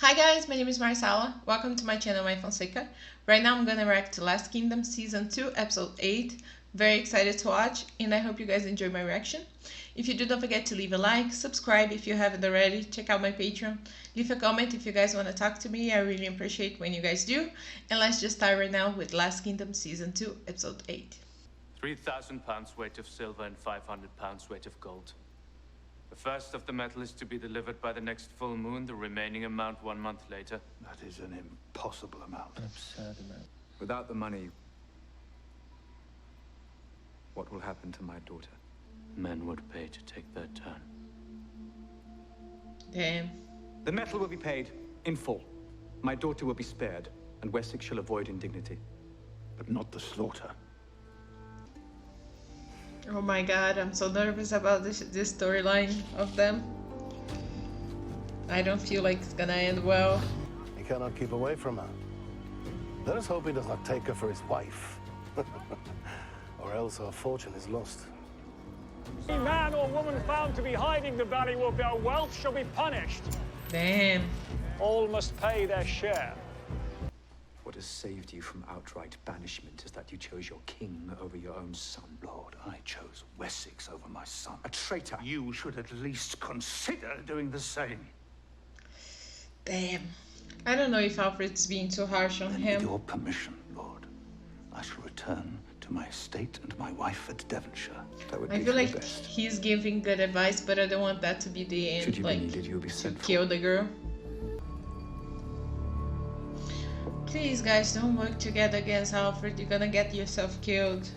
Hi guys, my name is Marcella. Welcome to my channel, maifonseca. Right now I'm gonna react to Last Kingdom Season 2, Episode 8. Very excited to watch, and I hope you guys enjoy my reaction. If you do, don't forget to leave a like, subscribe if you haven't already, check out my Patreon, leave a comment if you guys want to talk to me. I really appreciate when you guys do. And let's just start right now with Last Kingdom Season 2, Episode 8. 3,000 pounds weight of silver and 500 pounds weight of gold. The first of the metal is to be delivered by the next full moon, the remaining amount 1 month later. That is an impossible amount. An absurd amount. Without the money, what will happen to my daughter? Men would pay to take their turn. Damn. The metal will be paid in full. My daughter will be spared, and Wessex shall avoid indignity. But not the slaughter. Oh my god, I'm so nervous about this storyline of them. I don't feel like it's gonna end well. He cannot keep away from her. Let us hope he does not take her for his wife. Or else our fortune is lost. Any man or woman found to be hiding the value of their wealth shall be punished. Damn. All must pay their share. What has saved you from outright banishment is that you chose your king over your own son. Lord, I chose Wessex over my son. A traitor. You should at least consider doing the same. Damn. I don't know if Alfred's being too harsh on Then him. with your permission, Lord, I shall return to my estate and my wife at Devonshire. That would I be feel for the like best. he's giving good advice, but I don't want that to be the end. Should you like, be needed, you'll be to sent for. kill the girl. Please, guys, don't work together against Alfred. You're gonna get yourself killed.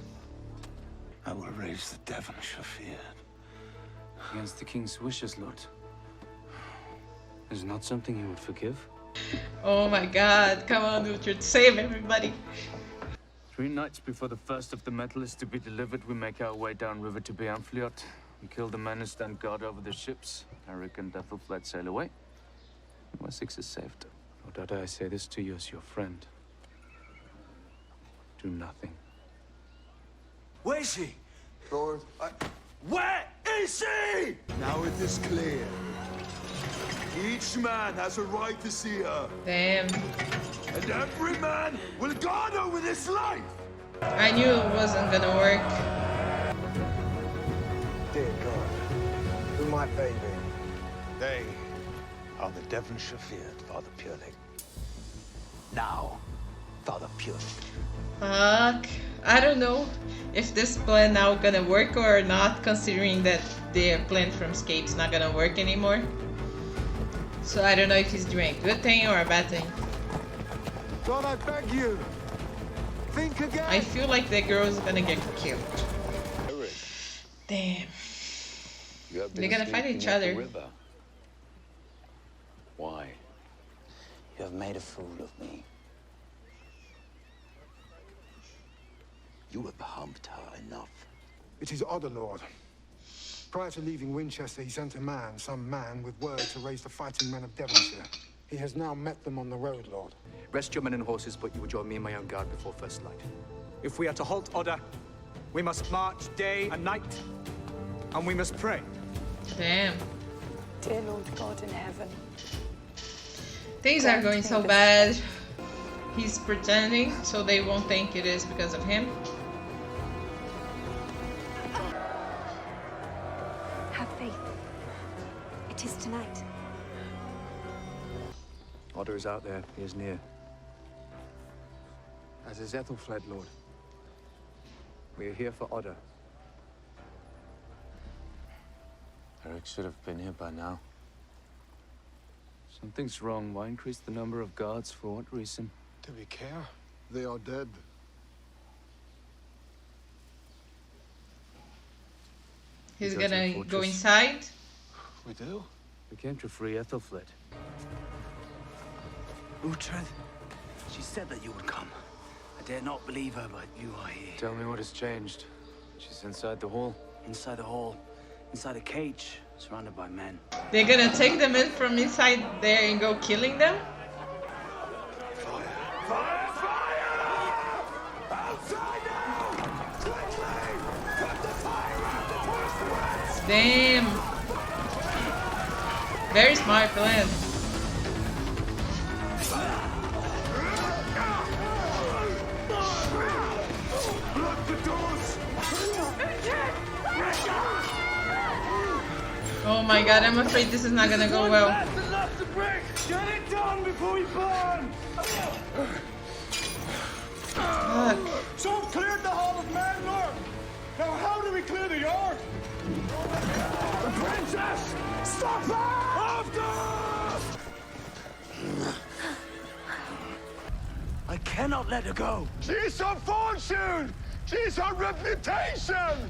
I will raise the Devonshire feared. Against the king's wishes, Lord. Is not something he would forgive. Oh my god, come on, Richard, save everybody. 3 nights before the first of the metal is to be delivered, we make our way downriver to Beamfliot. We kill the men who stand guard over the ships. Eric and Ethelflaed sail away. Wessex is saved. Lord Dada, I say this to you as your friend. Do nothing. Where is he? Lord, Where is he? now it is clear. Each man has a right to see her, Damn. and every man will guard her with his life. I knew it wasn't gonna work. Dear God, who might they be? They are the Devonshire feared, Father Purely. Now, Father Purely. Fuck. I don't know if this plan now gonna work or not, considering that their plan from Escape's not gonna work anymore. So I don't know if he's doing a good thing or a bad thing. God, I beg you, think again. I feel like the girl's gonna get killed. Eric, Damn. you have They're gonna fight each other. Why? You have made a fool of me. You have harmed her enough. It is Otter, Lord. Prior to leaving Winchester, he sent a man, some man, with word to raise the fighting men of Devonshire. He has now met them on the road, Lord. Rest your men and horses, but you will join me and my own guard before first light. If we are to halt Odda, we must march day and night, and we must pray. Damn. Dear Lord God in heaven. Things are going so bad. He's pretending so they won't think it is because of him. Have faith. It is tonight. Odda is out there, he is near. As is Ethelflaed, Lord. We are here for Odda. Eric should have been here by now. Something's wrong. Why increase the number of guards? For what reason? Do we care? They are dead. He's Go to the gonna go fortress. inside. We do? We came to free Ethelflaed. Uhtred, she said that you would come. I dare not believe her, but you are here. Tell me what has changed. She's inside the hall. Inside the hall, inside a cage, surrounded by men. They're gonna take them in from inside there and go killing them. Fire! Fire! Outside now! Quickly! Put the fire out the first one! Damn. Very smart plan. Oh my god, I'm afraid this is not gonna go well. Enough to break. Get it done before we burn. Fuck. So we've cleared the hall of men, Lord. Now how do we clear the yard? The princess! Stop her! After! I cannot let her go. She's her fortune! She's her reputation!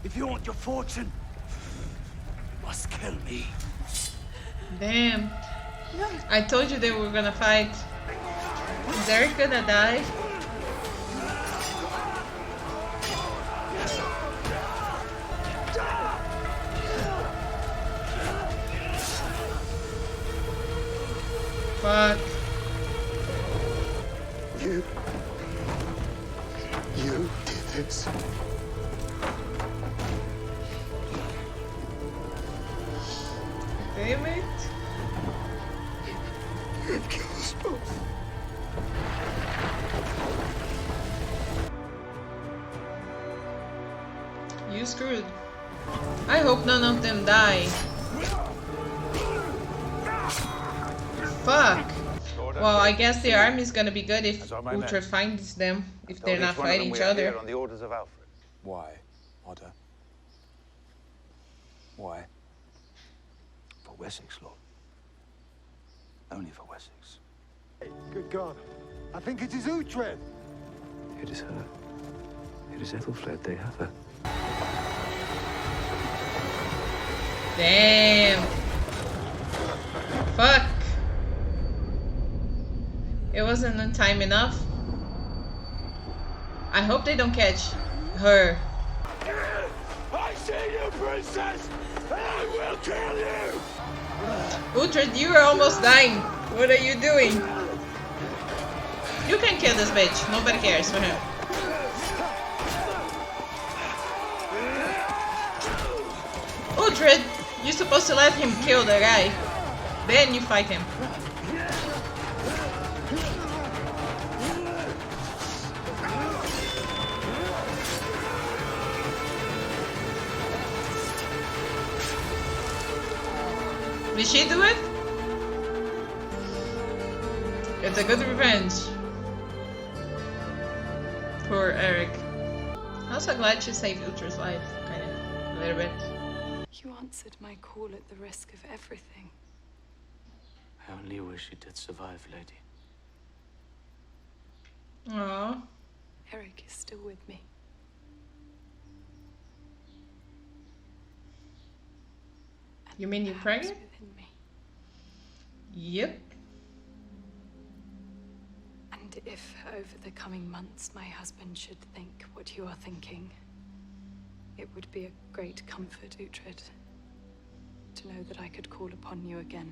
If you want your fortune, you must kill me. Damn. I told you they were gonna fight. Is Eric gonna die? Fuck. You did this. Damn it. You've killed us both. You screwed. I hope none of them die. Fuck. Well, I guess the army's gonna be good if Uhtred finds them, if they're not fighting each other. On the orders of Alfred. Why, Otter? Why? For Wessex, Lord. Only for Wessex. Good God. I think it is Uhtred. It is her. It is Ethelflaed. They have her. Damn. Fuck. It wasn't in time enough. I hope they don't catch her. I see you, princess! And I will kill you! Uhtred, you are almost dying. What are you doing? You can kill this bitch. Nobody cares for him. Uhtred, you're supposed to let him kill the guy. Then you fight him. Did she do it? It's a good revenge. Poor Eric. I'm also glad she saved Uhtred's life, kind of, a little bit. You answered my call at the risk of everything. I only wish he did survive, lady. Aww. Eric is still with me. You mean you're pregnant? Within me. Yep. And if over the coming months my husband should think what you are thinking, it would be a great comfort, Uhtred, to know that I could call upon you again.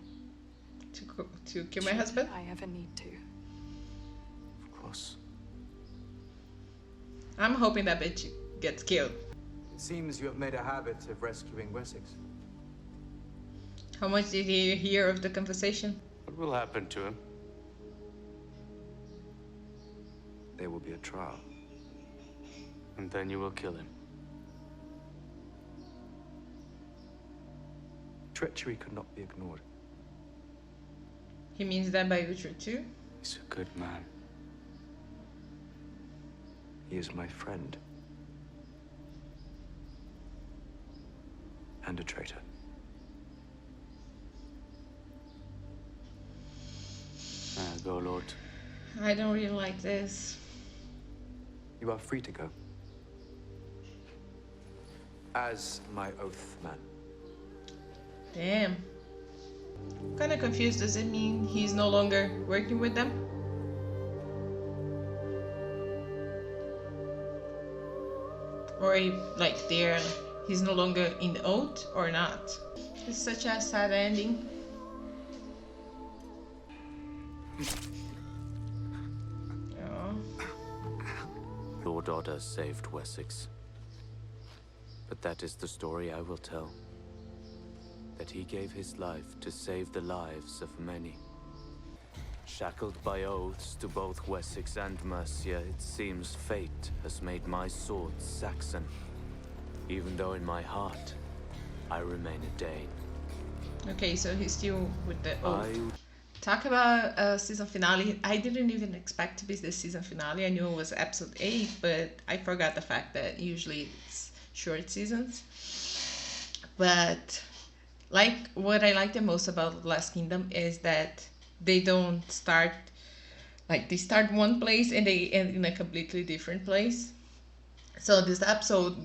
To kill my husband? I ever need to. Of course. I'm hoping that bitch gets killed. It seems you have made a habit of rescuing Wessex. How much did you hear of the conversation? What will happen to him? There will be a trial. And then you will kill him. Treachery could not be ignored. He means that by Uhtred too? He's a good man. He is my friend. And a traitor. Go, Lord. I don't really like this. You are free to go. As my oath man. Damn. I'm kinda confused. Does it mean he's no longer working with them? Or like he's no longer in the oath or not? It's such a sad ending. Oh. Lord Otter saved Wessex. But that is the story I will tell. That he gave his life to save the lives of many. Shackled by oaths to both Wessex and Mercia, it seems fate has made my sword Saxon. Even though in my heart, I remain a Dane. Okay, so he's still with the Talk about season finale. I didn't even expect to be the season finale. I knew it was episode 8, but I forgot the fact that usually it's short seasons. But like what I like the most about Last Kingdom is that they don't start like they start one place and they end in a completely different place. So this episode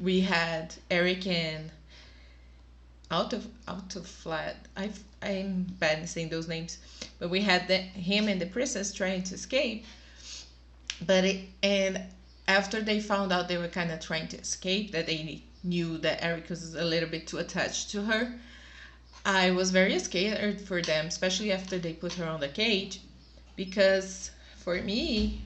we had Eric and out of flat. I'm bad at saying those names, but we had him and the princess trying to escape. And after they found out they were kind of trying to escape, that they knew that Eric was a little bit too attached to her, I was very scared for them, especially after they put her on the cage, because for me,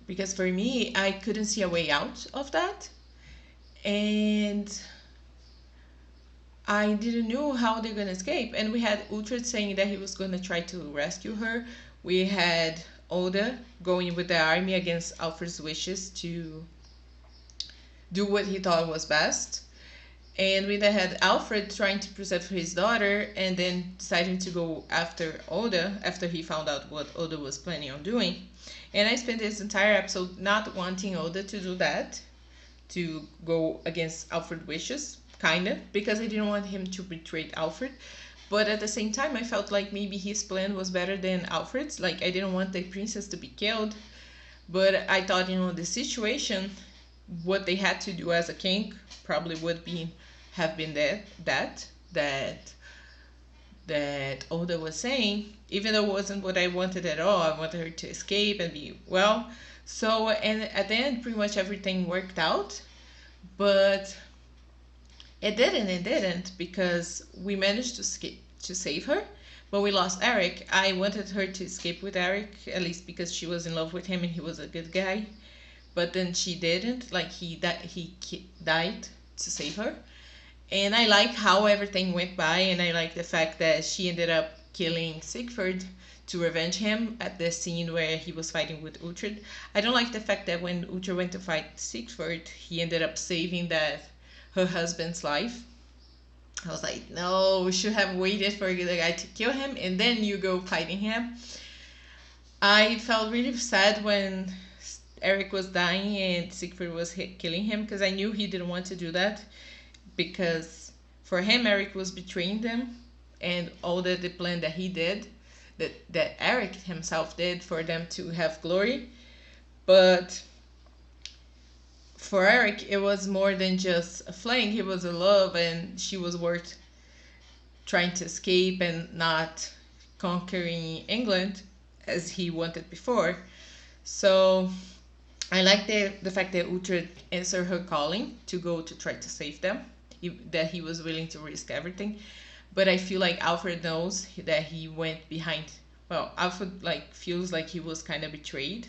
I couldn't see a way out of that, and I didn't know how they're gonna escape. And we had Uhtred saying that he was gonna try to rescue her. We had Oda going with the army against Alfred's wishes to do what he thought was best. And we then had Alfred trying to preserve his daughter and then deciding to go after Oda after he found out what Oda was planning on doing. And I spent this entire episode not wanting Oda to do that, to go against Alfred's wishes. Kinda, because I didn't want him to betray Alfred, but at the same time I felt like maybe his plan was better than Alfred's. Like, I didn't want the princess to be killed, but I thought, you know, the situation, what they had to do as a king probably would have been that Oda was saying, even though it wasn't what I wanted at all. I wanted her to escape and be well. So, and at the end pretty much everything worked out, but it didn't, because we managed to save her, but we lost Eric. I wanted her to escape with Eric, at least because she was in love with him and he was a good guy. But then she didn't. Like, he died to save her. And I like how everything went by, and I like the fact that she ended up killing Sigurd to revenge him at the scene where he was fighting with Uhtred. I don't like the fact that when Uhtred went to fight Sigurd, he ended up saving her husband's life. I was like, no, we should have waited for the guy to kill him and then you go fighting him. I felt really sad when Eric was dying and Sigurd was killing him, because I knew he didn't want to do that, because for him Eric was betraying them, and all the plan that he did, that Eric himself did for them to have glory. But for Eric, it was more than just a fling. It was a love, and she was worth trying to escape and not conquering England as he wanted before. So I like the fact that Uhtred answered her calling to go to try to save them, that he was willing to risk everything. But I feel like Alfred knows that he went behind. Well, Alfred feels like he was kind of betrayed,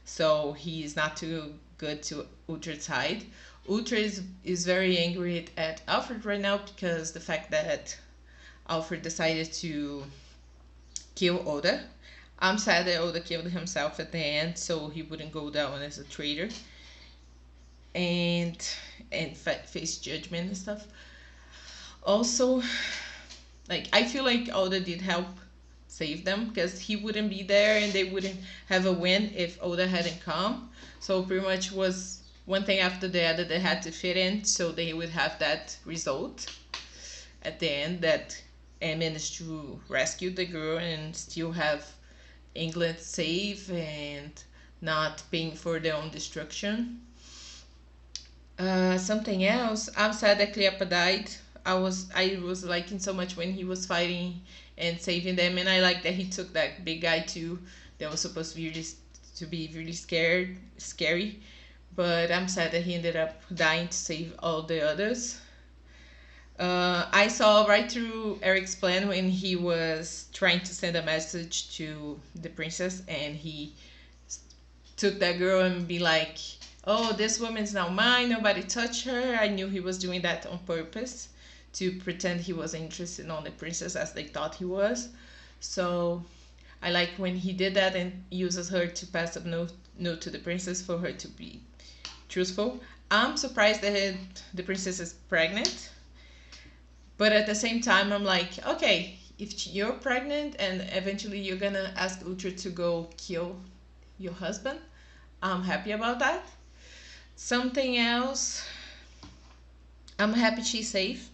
so he's not too good to Uhtred's side. Uhtred is very angry at Alfred right now because the fact that Alfred decided to kill Oda. I'm sad that Oda killed himself at the end so he wouldn't go down as a traitor and face judgment and stuff. Also, I feel like Oda did help save them, because he wouldn't be there and they wouldn't have a win if Oda hadn't come. So pretty much was one thing after the other that had to fit in so they would have that result at the end, that managed to rescue the girl and still have England safe and not paying for their own destruction. Something else, I'm sad that Cleopatra died. I was liking so much when he was fighting and saving them, and I like that he took that big guy too. That was supposed to be really scary, but I'm sad that he ended up dying to save all the others. I saw right through Eric's plan when he was trying to send a message to the princess, and he took that girl and be like, oh, this woman's now mine, nobody touch her. I knew he was doing that on purpose, to pretend he was interested in the princess as they thought he was. So I like when he did that and uses her to pass a note to the princess for her to be truthful. I'm surprised that the princess is pregnant. But at the same time, I'm like, okay, if you're pregnant and eventually you're gonna ask Uhtred to go kill your husband, I'm happy about that. Something else, I'm happy she's safe.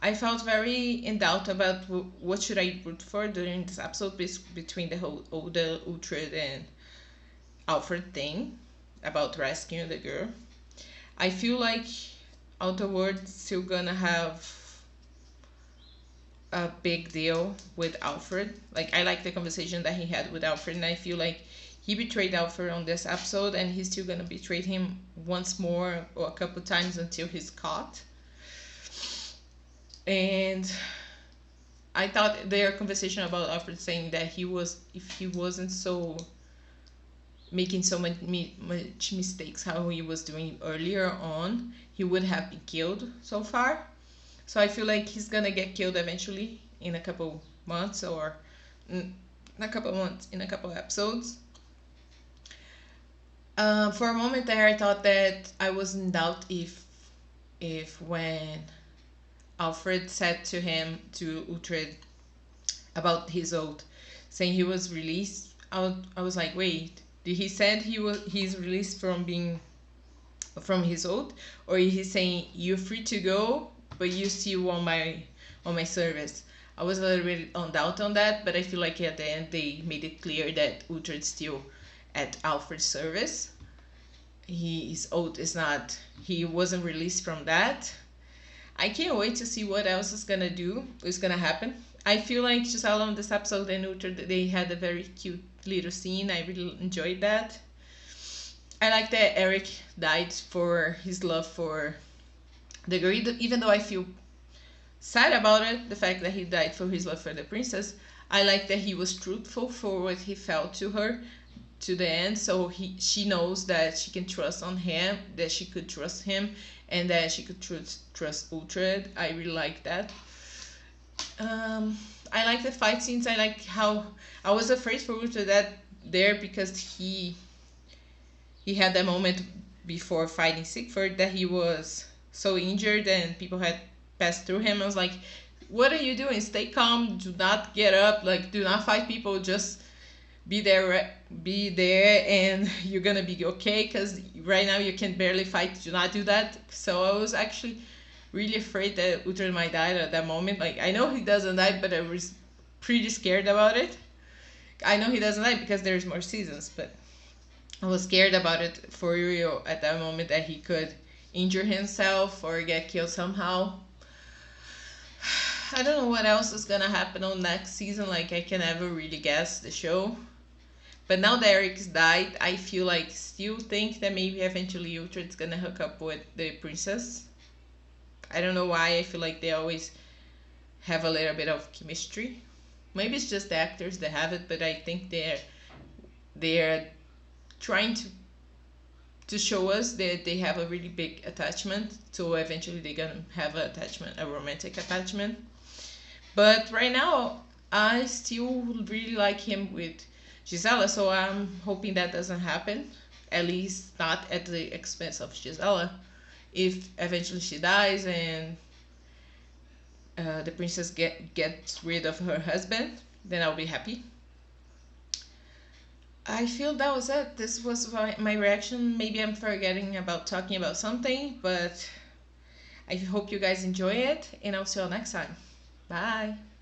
I felt very in doubt about what should I root for during this episode between the whole Oda, Uhtred, and Alfred thing about rescuing the girl. I feel like Outer World's still gonna have a big deal with Alfred. Like, I like the conversation that he had with Alfred, and I feel like he betrayed Alfred on this episode, and he's still gonna betray him once more or a couple times until he's caught. And I thought their conversation about Alfred saying that if he wasn't so making so much mistakes how he was doing earlier on, he would have been killed so far. So I feel like he's gonna get killed eventually in a couple months, or in a couple episodes. For a moment there, I thought that I was in doubt if when Alfred said to Uhtred about his oath, saying he was released, I was like, wait, did he said he's released from his oath, or he's saying you're free to go, but you still on my service? I was a little bit on doubt on that, but I feel like at the end they made it clear that Uhtred's still at Alfred's service. His oath is not, he wasn't released from that. I can't wait to see what else is gonna happen. I feel like Gisela on this episode and Uhtred, they had a very cute little scene. I really enjoyed that. I like that Eric died for his love for the girl, even though I feel sad about it, the fact that he died for his love for the princess. I like that he was truthful for what he felt to her to the end, so she knows that she can trust on him, that she could trust him, and that she could trust Uhtred. I really like that. I like the fight scenes. I like how I was afraid for Uhtred there because he had that moment before fighting Sigurd that he was so injured and people had passed through him. I was like, what are you doing? Stay calm. Do not get up. Like, do not fight people. Just be there and you're gonna be okay, because right now you can barely fight. Do not do that. So I was actually really afraid that Uhtred might die at that moment. Like, I know he doesn't die, but I was pretty scared about it. I know he doesn't die because there's more seasons, but I was scared about it for real at that moment, that he could injure himself or get killed somehow. I don't know what else is gonna happen on next season. Like, I can never really guess the show. But now that Eric's died, I feel like still think that maybe eventually Uhtred's gonna hook up with the princess. I don't know why. I feel like they always have a little bit of chemistry. Maybe it's just the actors that have it, but I think they're trying to show us that they have a really big attachment. So eventually they're gonna have a romantic attachment. But right now, I still really like him with Gisela, so I'm hoping that doesn't happen. At least not at the expense of Gisela. If eventually she dies and the princess gets rid of her husband, then I'll be happy. I feel that was it. This was my reaction. Maybe I'm forgetting about talking about something, but I hope you guys enjoy it, and I'll see you next time. Bye!